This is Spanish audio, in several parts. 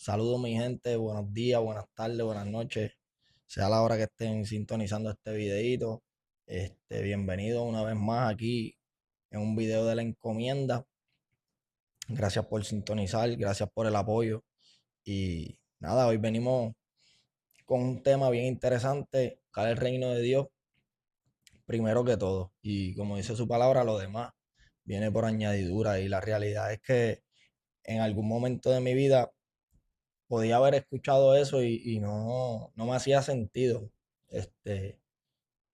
Saludos mi gente, buenos días, buenas tardes, buenas noches, sea la hora que estén sintonizando este videito. Bienvenido una vez más aquí en un video de la encomienda. Gracias por sintonizar, gracias por el apoyo. Y nada, hoy venimos con un tema bien interesante, buscar el reino de Dios primero que todo. Y como dice su palabra, lo demás viene por añadidura. Y la realidad es que en algún momento de mi vida podía haber escuchado eso y no me hacía sentido. Este,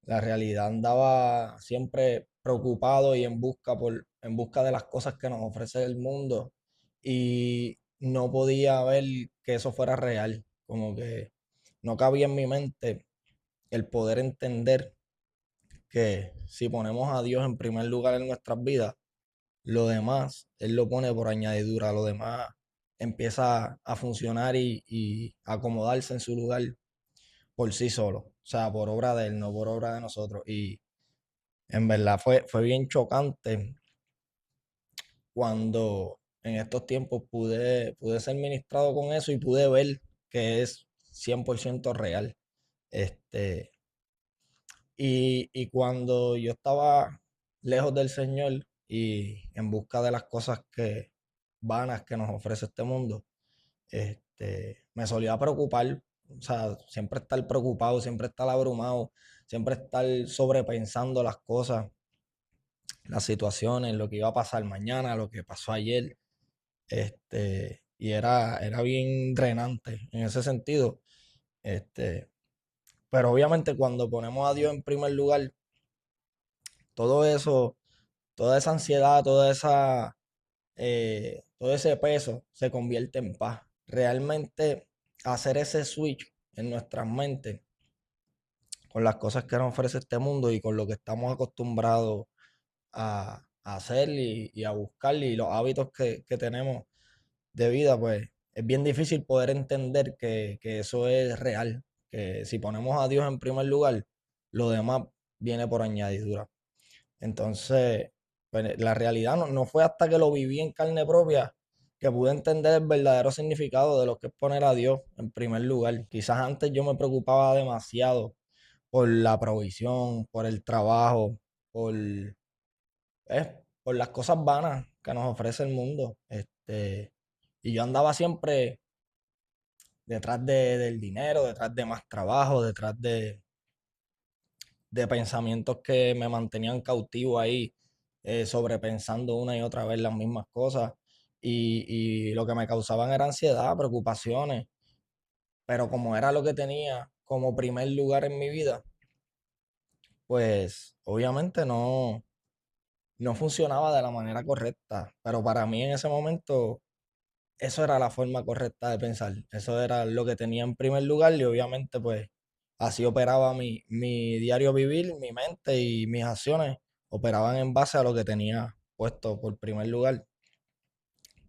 la realidad andaba siempre preocupado y en busca de las cosas que nos ofrece el mundo y no podía ver que eso fuera real. Como que no cabía en mi mente el poder entender que si ponemos a Dios en primer lugar en nuestras vidas, lo demás, Él lo pone por añadidura, lo demás empieza a funcionar y acomodarse en su lugar por sí solo, o sea, por obra de Él, no por obra de nosotros. Y en verdad fue bien chocante cuando en estos tiempos pude ser ministrado con eso y pude ver que es 100% real. Este, y cuando yo estaba lejos del Señor y en busca de las cosas vanas que nos ofrece este mundo, me solía preocupar, o sea, siempre estar preocupado, siempre estar abrumado, siempre estar sobrepensando las cosas, las situaciones, lo que iba a pasar mañana, lo que pasó ayer, y era bien drenante en ese sentido, este, pero obviamente cuando ponemos a Dios en primer lugar, todo eso, toda esa ansiedad, todo ese peso se convierte en paz. Realmente hacer ese switch en nuestras mentes con las cosas que nos ofrece este mundo y con lo que estamos acostumbrados a hacer y a buscar y los hábitos que tenemos de vida, pues es bien difícil poder entender que eso es real, que si ponemos a Dios en primer lugar, lo demás viene por añadidura. Entonces, pues, la realidad no fue hasta que lo viví en carne propia que pude entender el verdadero significado de lo que es poner a Dios en primer lugar. Quizás antes yo me preocupaba demasiado por la provisión, por el trabajo, por las cosas vanas que nos ofrece el mundo. Y yo andaba siempre detrás del dinero, detrás de más trabajo, detrás de pensamientos que me mantenían cautivo ahí, sobrepensando una y otra vez las mismas cosas. Y lo que me causaban era ansiedad, preocupaciones, pero como era lo que tenía como primer lugar en mi vida, pues obviamente no funcionaba de la manera correcta. Pero para mí en ese momento, eso era la forma correcta de pensar. Eso era lo que tenía en primer lugar y obviamente pues así operaba mi diario vivir, mi mente y mis acciones operaban en base a lo que tenía puesto por primer lugar.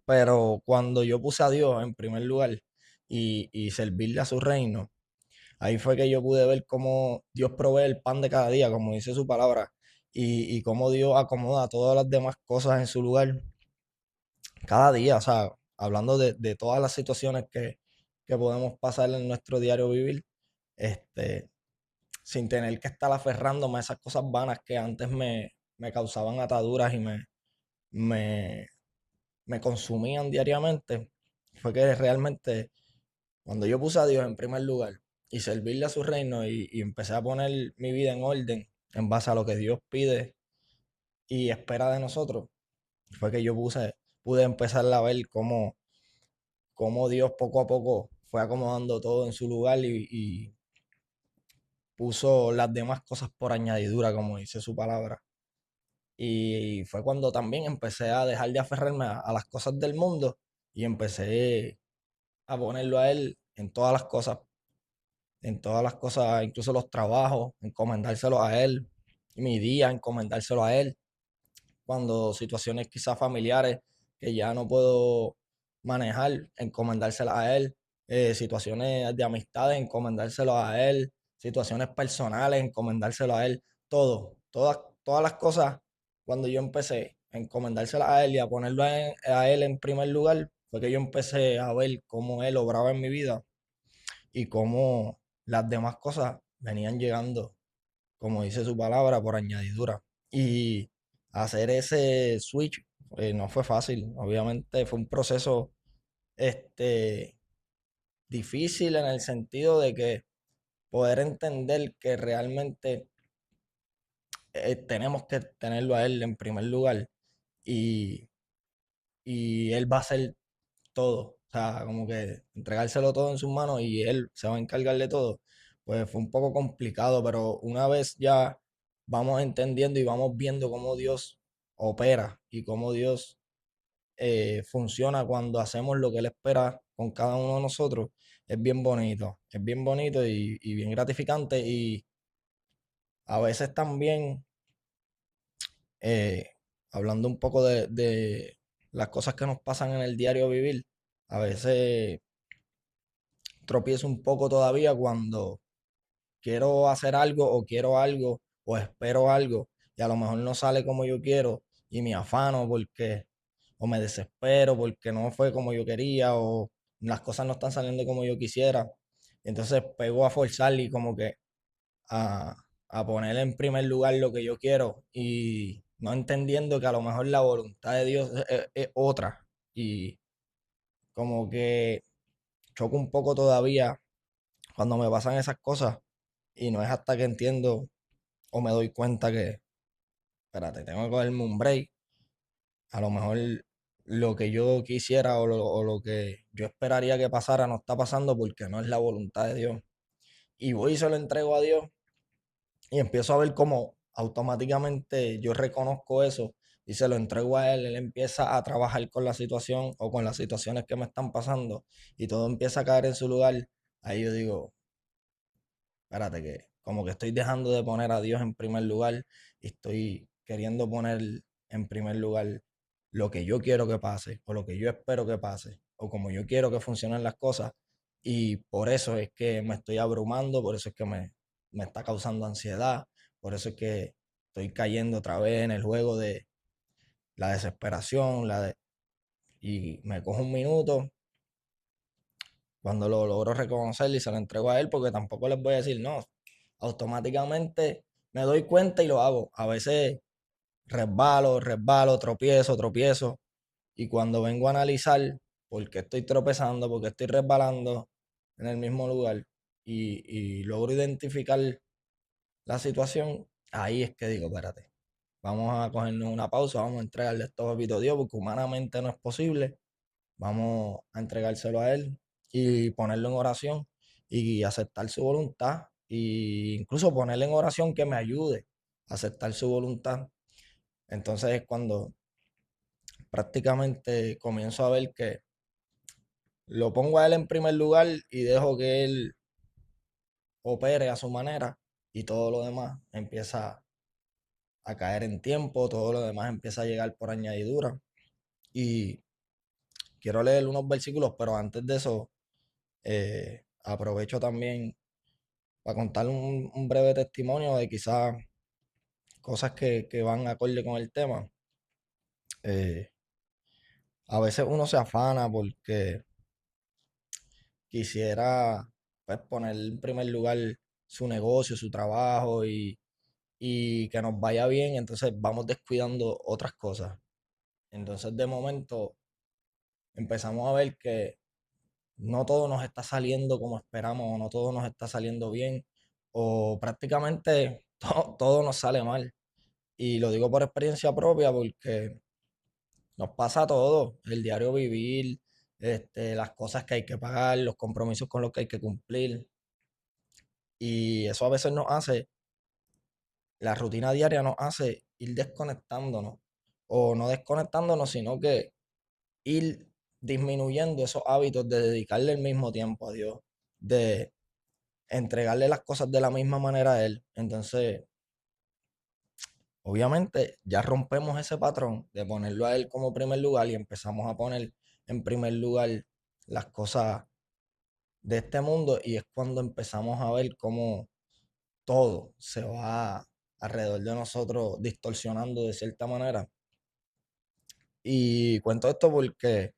Pero cuando yo puse a Dios en primer lugar y servirle a su reino, ahí fue que yo pude ver cómo Dios provee el pan de cada día, como dice su palabra, y cómo Dios acomoda todas las demás cosas en su lugar cada día, o sea, hablando de todas las situaciones que podemos pasar en nuestro diario vivir, este, sin tener que estar aferrándome a esas cosas vanas que antes me causaban ataduras y me, me consumían diariamente, fue que realmente cuando yo puse a Dios en primer lugar y servirle a su reino y empecé a poner mi vida en orden en base a lo que Dios pide y espera de nosotros, fue que pude empezar a ver cómo Dios poco a poco fue acomodando todo en su lugar y puso las demás cosas por añadidura, como dice su palabra. Y fue cuando también empecé a dejar de aferrarme a las cosas del mundo y empecé a ponerlo a Él en todas las cosas, incluso los trabajos, encomendárselos a Él, mi día, encomendárselo a Él. Cuando situaciones quizás familiares que ya no puedo manejar, encomendárselas a Él, situaciones de amistades, encomendárselas a Él, situaciones personales, encomendárselas a Él, todas las cosas, cuando yo empecé a encomendárselas a Él y a ponerlo a Él en primer lugar, fue que yo empecé a ver cómo Él obraba en mi vida y cómo las demás cosas venían llegando, como dice su palabra, por añadidura. Y hacer ese switch no fue fácil, obviamente fue un proceso este, difícil en el sentido de que poder entender que realmente tenemos que tenerlo a Él en primer lugar y, y Él va a hacer todo, o sea, como que entregárselo todo en sus manos y Él se va a encargar de todo, pues fue un poco complicado, pero una vez ya vamos entendiendo y vamos viendo cómo Dios opera y cómo Dios funciona cuando hacemos lo que Él espera con cada uno de nosotros, es bien bonito y bien gratificante y a veces también, eh, hablando un poco de las cosas que nos pasan en el diario vivir, a veces tropiezo un poco todavía cuando quiero hacer algo o quiero algo o espero algo y a lo mejor no sale como yo quiero y me afano porque o me desespero porque no fue como yo quería o las cosas no están saliendo como yo quisiera. Entonces pego a forzar y como que a, a poner en primer lugar lo que yo quiero y no entendiendo que a lo mejor la voluntad de Dios es otra y como que choco un poco todavía cuando me pasan esas cosas y no es hasta que entiendo o me doy cuenta que, espérate, tengo que cogerme un break. A lo mejor lo que yo quisiera o lo que yo esperaría que pasara no está pasando porque no es la voluntad de Dios. Y voy y se lo entrego a Dios y empiezo a ver cómo automáticamente yo reconozco eso y se lo entrego a Él. Él empieza a trabajar con la situación o con las situaciones que me están pasando y todo empieza a caer en su lugar. Ahí yo digo, espérate, que como que estoy dejando de poner a Dios en primer lugar y estoy queriendo poner en primer lugar lo que yo quiero que pase o lo que yo espero que pase o como yo quiero que funcionen las cosas. Y por eso es que me estoy abrumando, por eso es que me está causando ansiedad, por eso es que estoy cayendo otra vez en el juego de la desesperación, y me cojo un minuto cuando lo logro reconocer y se lo entrego a él, porque tampoco les voy a decir no. Automáticamente me doy cuenta y lo hago. A veces resbalo, tropiezo. Y cuando vengo a analizar por qué estoy tropezando, por qué estoy resbalando en el mismo lugar y logro identificar la situación, ahí es que digo, espérate, vamos a cogernos una pausa, vamos a entregarle estos papitos a Dios, porque humanamente no es posible. Vamos a entregárselo a Él y ponerlo en oración y aceptar su voluntad. E incluso ponerle en oración que me ayude a aceptar su voluntad. Entonces es cuando prácticamente comienzo a ver que lo pongo a Él en primer lugar y dejo que Él opere a su manera y todo lo demás empieza a caer en tiempo, todo lo demás empieza a llegar por añadidura. Y quiero leer unos versículos, pero antes de eso, aprovecho también para contar un breve testimonio de quizás cosas que van acorde con el tema. Eh, a veces uno se afana porque quisiera pues, poner en primer lugar su negocio, su trabajo y que nos vaya bien, entonces vamos descuidando otras cosas. Entonces de momento empezamos a ver que no todo nos está saliendo como esperamos, o no todo nos está saliendo bien, o prácticamente todo nos sale mal. Y lo digo por experiencia propia porque nos pasa a todos, el diario vivir, las cosas que hay que pagar, los compromisos con los que hay que cumplir. Y eso a veces nos hace, la rutina diaria nos hace ir desconectándonos, o no desconectándonos, sino que ir disminuyendo esos hábitos de dedicarle el mismo tiempo a Dios, de entregarle las cosas de la misma manera a Él. Entonces, obviamente ya rompemos ese patrón de ponerlo a Él como primer lugar y empezamos a poner en primer lugar las cosas de este mundo y es cuando empezamos a ver cómo todo se va alrededor de nosotros distorsionando de cierta manera. Y cuento esto porque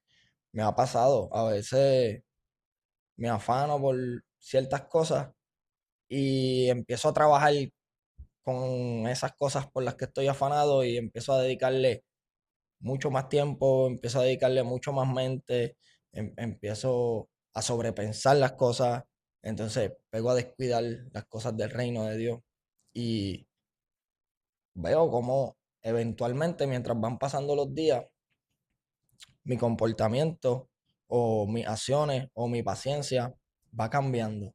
me ha pasado. A veces me afano por ciertas cosas y empiezo a trabajar con esas cosas por las que estoy afanado y empiezo a dedicarle mucho más tiempo, empiezo a dedicarle mucho más mente, empiezo a sobrepensar las cosas, entonces pego a descuidar las cosas del reino de Dios y veo como eventualmente mientras van pasando los días, mi comportamiento o mis acciones o mi paciencia va cambiando.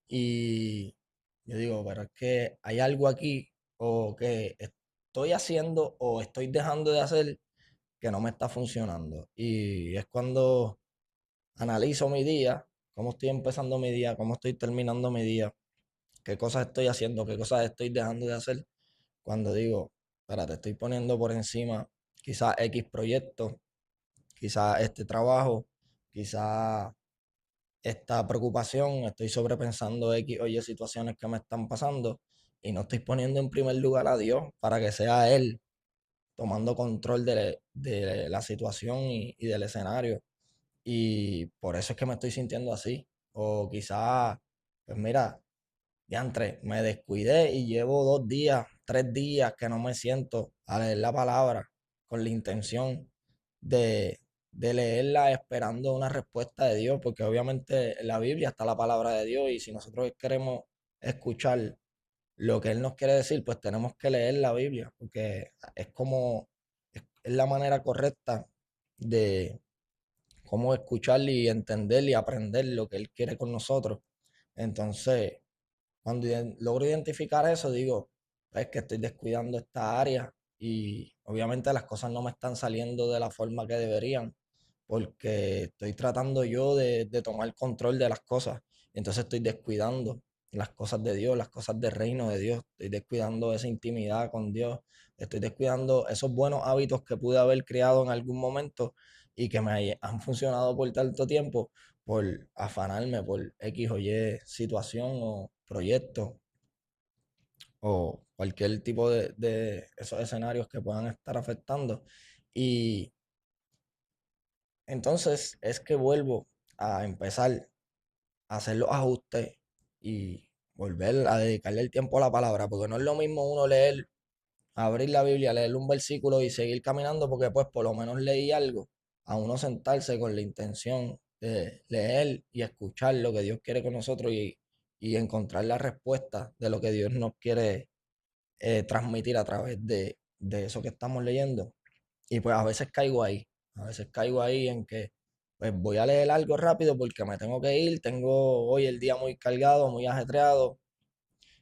Y yo digo, pero es que hay algo aquí o que estoy haciendo o estoy dejando de hacer que no me está funcionando. Y es cuando analizo mi día, cómo estoy empezando mi día, cómo estoy terminando mi día, qué cosas estoy haciendo, qué cosas estoy dejando de hacer. Cuando digo, espérate, estoy poniendo por encima quizás X proyecto, quizás este trabajo, quizás esta preocupación, estoy sobrepensando X o Y situaciones que me están pasando y no estoy poniendo en primer lugar a Dios para que sea Él tomando control de la situación y del escenario. Y por eso es que me estoy sintiendo así. O quizás, pues mira, diantre, me descuidé y llevo 2 días, 3 días que no me siento a leer la palabra con la intención de, de leerla esperando una respuesta de Dios, porque obviamente en la Biblia está la palabra de Dios y si nosotros queremos escuchar lo que Él nos quiere decir, pues tenemos que leer la Biblia, porque es como, es la manera correcta de cómo escuchar y entender y aprender lo que Él quiere con nosotros. Entonces, cuando logro identificar eso, digo, es que estoy descuidando esta área y obviamente las cosas no me están saliendo de la forma que deberían, porque estoy tratando yo de tomar control de las cosas. Entonces estoy descuidando las cosas de Dios, las cosas del reino de Dios. Estoy descuidando esa intimidad con Dios. Estoy descuidando esos buenos hábitos que pude haber creado en algún momento y que me han funcionado por tanto tiempo por afanarme por X o Y situación o proyecto o cualquier tipo de esos escenarios que puedan estar afectando. Y entonces es que vuelvo a empezar a hacer los ajustes y volver a dedicarle el tiempo a la palabra, porque no es lo mismo uno leer, abrir la Biblia, leer un versículo y seguir caminando, porque pues por lo menos leí algo, a uno sentarse con la intención de leer y escuchar lo que Dios quiere con nosotros y encontrar la respuesta de lo que Dios nos quiere transmitir a través de eso que estamos leyendo. Y pues a veces caigo ahí en que pues voy a leer algo rápido porque me tengo que ir, tengo hoy el día muy cargado, muy ajetreado,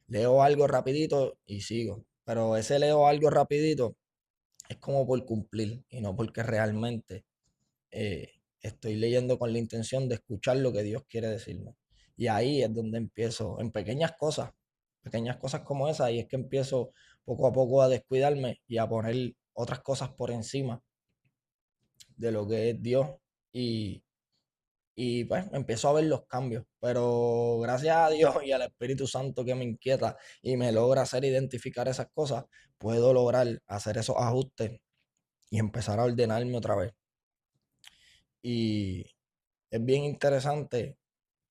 leo algo rapidito y sigo. Pero ese leo algo rapidito es como por cumplir y no porque realmente estoy leyendo con la intención de escuchar lo que Dios quiere decirme. Y ahí es donde empiezo, en pequeñas cosas como esas, y es que empiezo poco a poco a descuidarme y a poner otras cosas por encima de lo que es Dios. Y, y pues empiezo a ver los cambios. Pero gracias a Dios y al Espíritu Santo que me inquieta y me logra hacer identificar esas cosas, puedo lograr hacer esos ajustes y empezar a ordenarme otra vez. Y es bien interesante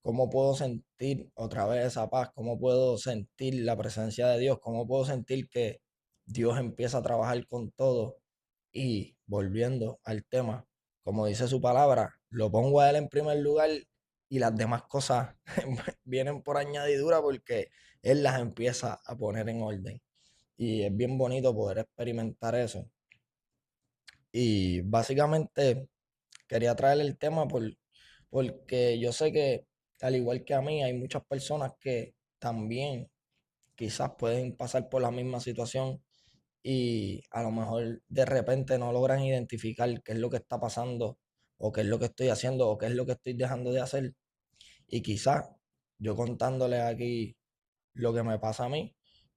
cómo puedo sentir otra vez esa paz, cómo puedo sentir la presencia de Dios, cómo puedo sentir que Dios empieza a trabajar con todo. Y volviendo al tema, como dice su palabra, lo pongo a Él en primer lugar y las demás cosas vienen por añadidura porque Él las empieza a poner en orden. Y es bien bonito poder experimentar eso. Y básicamente quería traer el tema porque yo sé que, al igual que a mí, hay muchas personas que también quizás pueden pasar por la misma situación y a lo mejor de repente no logran identificar qué es lo que está pasando o qué es lo que estoy haciendo o qué es lo que estoy dejando de hacer. Y quizás yo contándoles aquí lo que me pasa a mí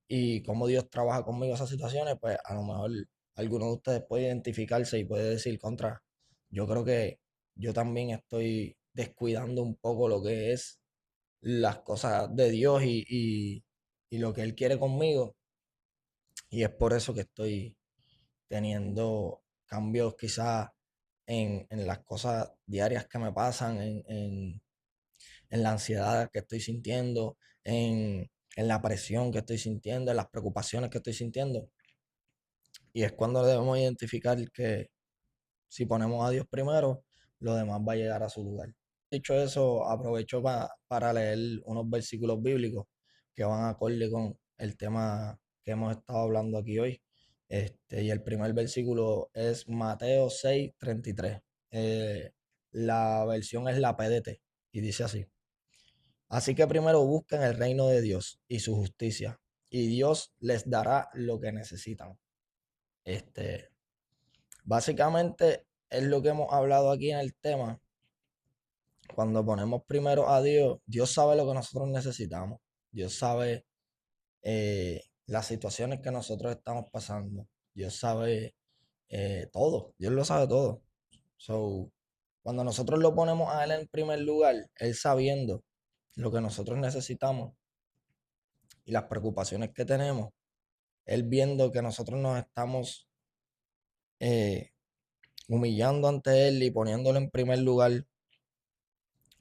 y cómo Dios trabaja conmigo esas situaciones, pues a lo mejor alguno de ustedes puede identificarse y puede decir contra. Yo creo que yo también estoy descuidando un poco lo que es las cosas de Dios y lo que Él quiere conmigo. Y es por eso que estoy teniendo cambios quizás en las cosas diarias que me pasan, en la ansiedad que estoy sintiendo, en la presión que estoy sintiendo, en las preocupaciones que estoy sintiendo. Y es cuando debemos identificar que si ponemos a Dios primero, lo demás va a llegar a su lugar. Dicho eso, aprovecho para leer unos versículos bíblicos que van acorde con el tema que hemos estado hablando aquí hoy. Y el primer versículo es Mateo 6:33. La versión es la PDT y dice así: Así que primero busquen el reino de Dios y su justicia, y Dios les dará lo que necesitan. Este, Básicamente es lo que hemos hablado aquí en el tema. Cuando ponemos primero a Dios, Dios sabe lo que nosotros necesitamos. Dios sabe las situaciones que nosotros estamos pasando. Dios sabe todo. Dios lo sabe todo. So, cuando nosotros lo ponemos a Él en primer lugar, Él sabiendo lo que nosotros necesitamos y las preocupaciones que tenemos, Él viendo que nosotros nos estamos eh, humillando ante Él y poniéndolo en primer lugar,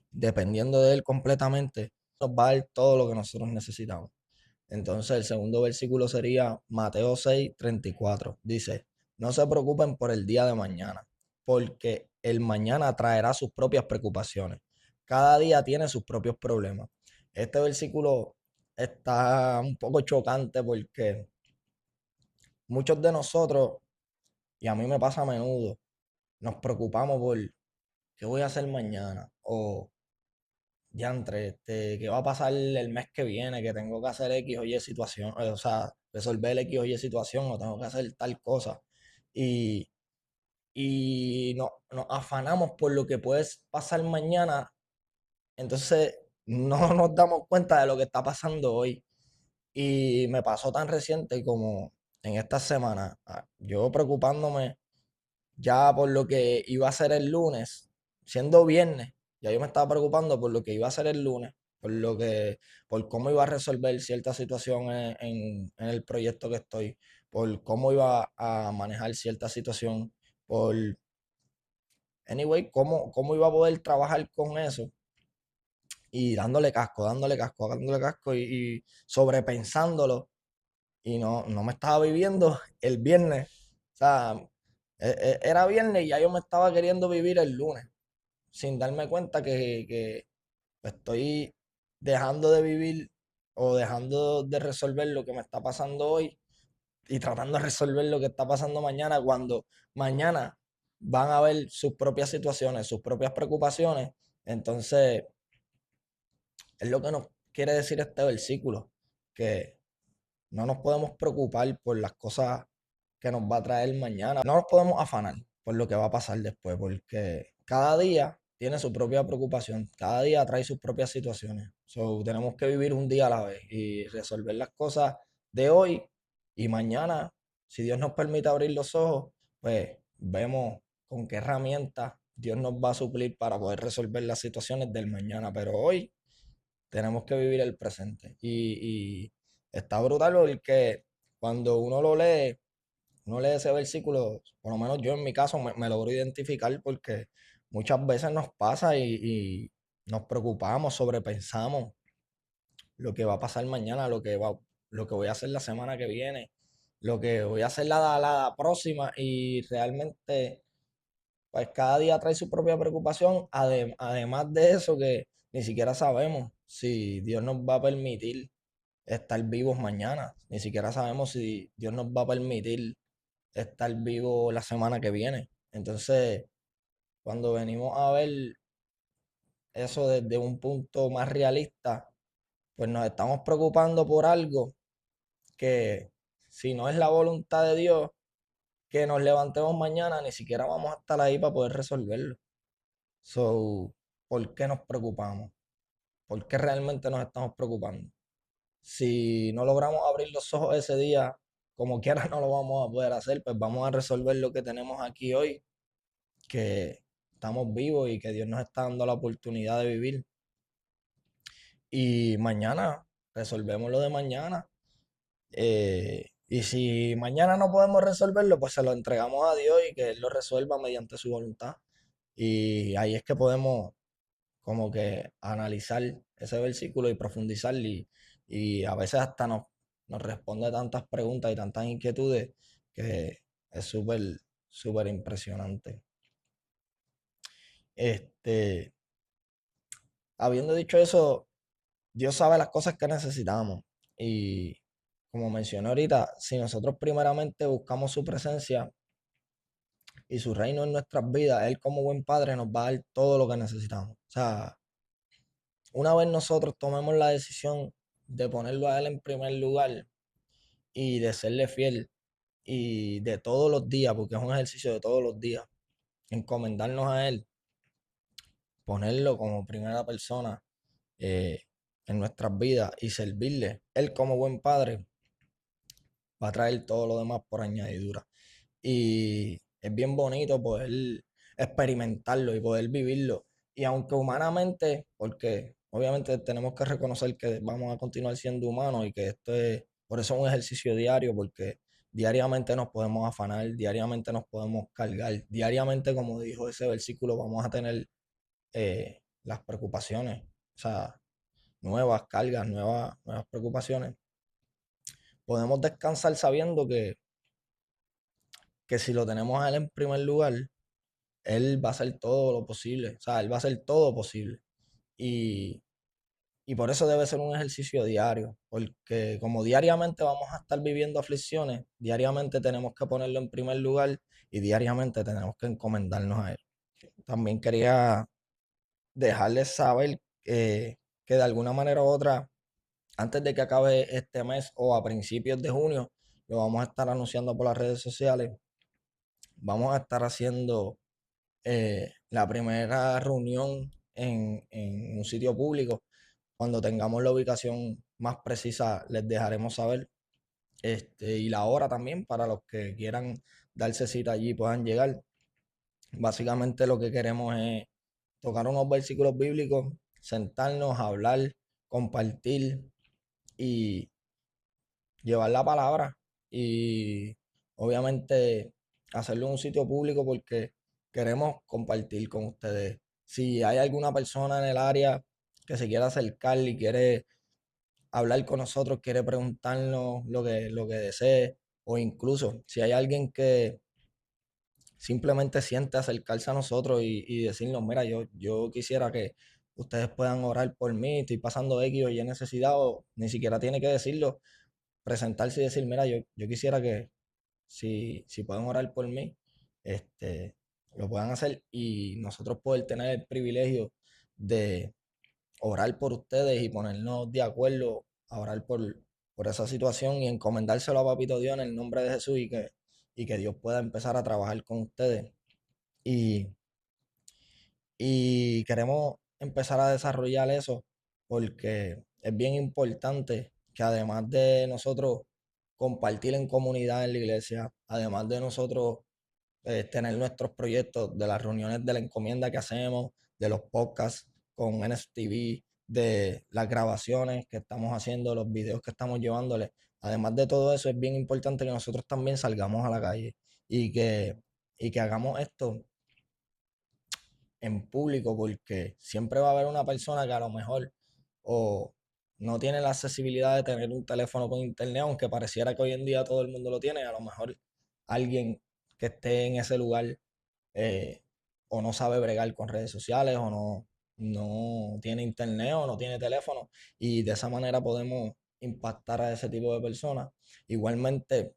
dependiendo de Él completamente, nos va a dar todo lo que nosotros necesitamos. Entonces el segundo versículo sería Mateo 6:34. Dice, no se preocupen por el día de mañana, porque el mañana traerá sus propias preocupaciones. Cada día tiene sus propios problemas. Este versículo está un poco chocante porque muchos de nosotros, y a mí me pasa a menudo, nos preocupamos por qué voy a hacer mañana o diantre, ¿qué va a pasar el mes que viene? Que tengo que hacer X o Y situación, o sea, resolver X o Y situación, o tengo que hacer tal cosa. Y, y nos afanamos por lo que puede pasar mañana, entonces no nos damos cuenta de lo que está pasando hoy. Y me pasó tan reciente como en esta semana, yo preocupándome ya por lo que iba a ser el lunes, siendo viernes, ya yo me estaba preocupando por lo que iba a ser el lunes, por cómo iba a resolver cierta situación en el proyecto que estoy, por cómo iba a manejar cierta situación, por, anyway, cómo iba a poder trabajar con eso y dándole casco y sobrepensándolo y no me estaba viviendo el viernes. O sea, era viernes y ya yo me estaba queriendo vivir el lunes, sin darme cuenta que estoy dejando de vivir o dejando de resolver lo que me está pasando hoy y tratando de resolver lo que está pasando mañana, cuando mañana van a ver sus propias situaciones, sus propias preocupaciones. Entonces, es lo que nos quiere decir este versículo, que no nos podemos preocupar por las cosas que nos va a traer mañana. No nos podemos afanar por lo que va a pasar después, porque cada día tiene su propia preocupación, cada día trae sus propias situaciones. So, tenemos que vivir un día a la vez y resolver las cosas de hoy y mañana, si Dios nos permite abrir los ojos, pues vemos con qué herramientas Dios nos va a suplir para poder resolver las situaciones del mañana. Pero hoy tenemos que vivir el presente. Y está brutal porque cuando uno lee ese versículo, por lo menos yo en mi caso me logro identificar porque muchas veces nos pasa y nos preocupamos, sobrepensamos lo que va a pasar mañana, lo que voy a hacer la semana que viene, lo que voy a hacer la próxima y realmente pues cada día trae su propia preocupación, además de eso que ni siquiera sabemos si Dios nos va a permitir estar vivos mañana, ni siquiera sabemos si Dios nos va a permitir estar vivos la semana que viene. Entonces, cuando venimos a ver eso desde un punto más realista, pues nos estamos preocupando por algo que si no es la voluntad de Dios, que nos levantemos mañana, ni siquiera vamos a estar ahí para poder resolverlo. So, ¿por qué nos preocupamos? ¿Por qué realmente nos estamos preocupando? Si no logramos abrir los ojos ese día, como quiera no lo vamos a poder hacer, pues vamos a resolver lo que tenemos aquí hoy, que estamos vivos y que Dios nos está dando la oportunidad de vivir. Y mañana resolvemos lo de mañana. Y si mañana no podemos resolverlo, pues se lo entregamos a Dios y que Él lo resuelva mediante su voluntad. Y ahí es que podemos como que analizar ese versículo y profundizar y a veces hasta nos responde tantas preguntas y tantas inquietudes que es súper impresionante. Este, habiendo dicho eso, Dios sabe las cosas que necesitamos y como mencioné ahorita, si nosotros primeramente buscamos su presencia y su reino en nuestras vidas, Él como buen padre nos va a dar todo lo que necesitamos. O sea, una vez nosotros tomemos la decisión de ponerlo a Él en primer lugar y de serle fiel y de todos los días, porque es un ejercicio de todos los días, encomendarnos a Él, ponerlo como primera persona eh, en nuestras vidas y servirle, Él como buen padre va a traer todo lo demás por añadidura. Y es bien bonito poder experimentarlo y poder vivirlo. Y aunque humanamente, porque obviamente tenemos que reconocer que vamos a continuar siendo humanos y que esto es, por eso es un ejercicio diario, porque diariamente nos podemos afanar, diariamente nos podemos cargar, diariamente, como dijo ese versículo, vamos a tener las preocupaciones, o sea, nuevas cargas, nuevas preocupaciones. Podemos descansar sabiendo que si lo tenemos a él en primer lugar, él va a hacer todo lo posible, o sea, él va a hacer todo posible. Y, y por eso debe ser un ejercicio diario, porque como diariamente vamos a estar viviendo aflicciones, diariamente tenemos que ponerlo en primer lugar y diariamente tenemos que encomendarnos a él. También quería dejarles saber que de alguna manera u otra, antes de que acabe este mes o a principios de junio, lo vamos a estar anunciando por las redes sociales. Vamos a estar haciendo la primera reunión en un sitio público. Cuando tengamos la ubicación más precisa, les dejaremos saber. Y la hora también para los que quieran darse cita allí puedan llegar. Básicamente lo que queremos es tocar unos versículos bíblicos, sentarnos, hablar, compartir y llevar la palabra y obviamente hacerlo en un sitio público porque queremos compartir con ustedes. Si hay alguna persona en el área que se quiera acercar y quiere hablar con nosotros, quiere preguntarnos lo que desee, o incluso si hay alguien que simplemente siente acercarse a nosotros y decirnos, mira, yo quisiera que ustedes puedan orar por mí, estoy pasando X o Y necesidad, o ni siquiera tiene que decirlo, presentarse y decir, mira, yo quisiera que si pueden orar por mí, lo puedan hacer y nosotros poder tener el privilegio de orar por ustedes y ponernos de acuerdo a orar por esa situación y encomendárselo a Papito Dios en el nombre de Jesús y que Dios pueda empezar a trabajar con ustedes. Y, y queremos empezar a desarrollar eso porque es bien importante que además de nosotros compartir en comunidad en la iglesia, además de nosotros tener nuestros proyectos de las reuniones de la encomienda que hacemos, de los podcasts con NSTV, de las grabaciones que estamos haciendo, los videos que estamos llevándole. Además de todo eso, es bien importante que nosotros también salgamos a la calle y que hagamos esto en público, porque siempre va a haber una persona que a lo mejor o no tiene la accesibilidad de tener un teléfono con internet, aunque pareciera que hoy en día todo el mundo lo tiene, a lo mejor alguien que esté en ese lugar eh, o no sabe bregar con redes sociales o no tiene internet o no tiene teléfono y de esa manera podemos impactar a ese tipo de personas. Igualmente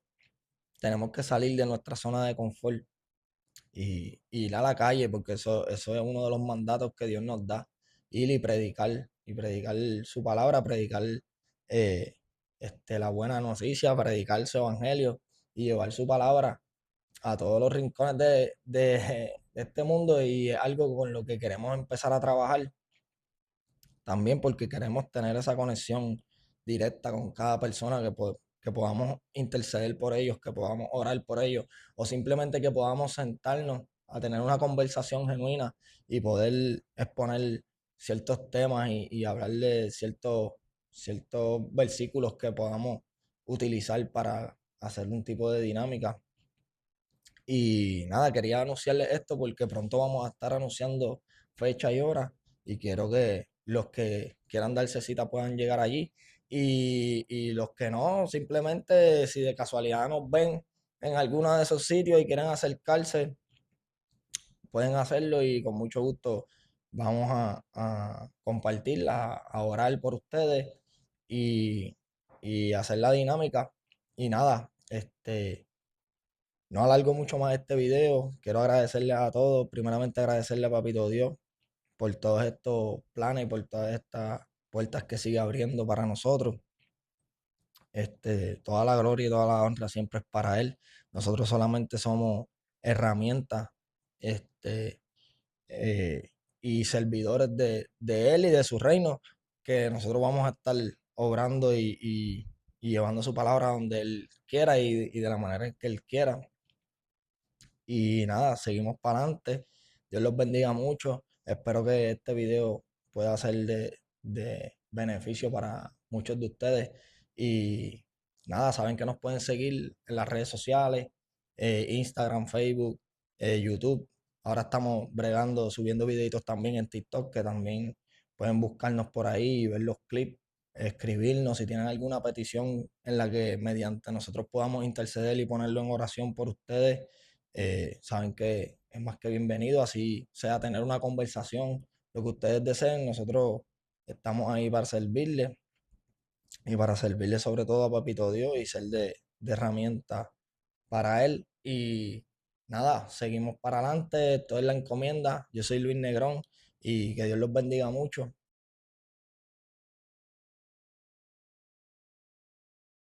tenemos que salir de nuestra zona de confort y ir a la calle, porque eso es uno de los mandatos que Dios nos da, ir y predicar su palabra, predicar eh, la buena noticia, predicar su evangelio y llevar su palabra a todos los rincones de este mundo y es algo con lo que queremos empezar a trabajar también porque queremos tener esa conexión directa con cada persona que podamos interceder por ellos, que podamos orar por ellos, o simplemente que podamos sentarnos a tener una conversación genuina y poder exponer ciertos temas y hablar de ciertos versículos que podamos utilizar para hacer un tipo de dinámica. Y nada, quería anunciarles esto porque pronto vamos a estar anunciando fecha y hora y quiero que los que quieran darse cita puedan llegar allí y los que no, simplemente si de casualidad nos ven en alguno de esos sitios y quieren acercarse, pueden hacerlo y con mucho gusto vamos a compartirla, a orar por ustedes y, y hacer la dinámica. Y nada, no alargo mucho más este video. Quiero agradecerles a todos. Primeramente agradecerle a Papito Dios por todos estos planes y por todas estas puertas que sigue abriendo para nosotros. Toda la gloria y toda la honra siempre es para Él. Nosotros solamente somos herramientas, este, eh, y servidores de Él y de su reino, que nosotros vamos a estar obrando y llevando su palabra donde Él quiera y de la manera en que Él quiera. Y nada, seguimos para adelante. Dios los bendiga mucho. Espero que este video pueda ser de beneficio para muchos de ustedes. Y nada, saben que nos pueden seguir en las redes sociales, Instagram, Facebook, YouTube. Ahora estamos bregando, subiendo videitos también en TikTok, que también pueden buscarnos por ahí y ver los clips, escribirnos si tienen alguna petición en la que mediante nosotros podamos interceder y ponerlo en oración por ustedes. Saben que es más que bienvenido, así sea tener una conversación, lo que ustedes deseen, nosotros estamos ahí para servirles y para servirle sobre todo a Papito Dios y ser de herramienta para Él. Y nada, seguimos para adelante, esto es la encomienda, yo soy Luis Negrón y que Dios los bendiga mucho.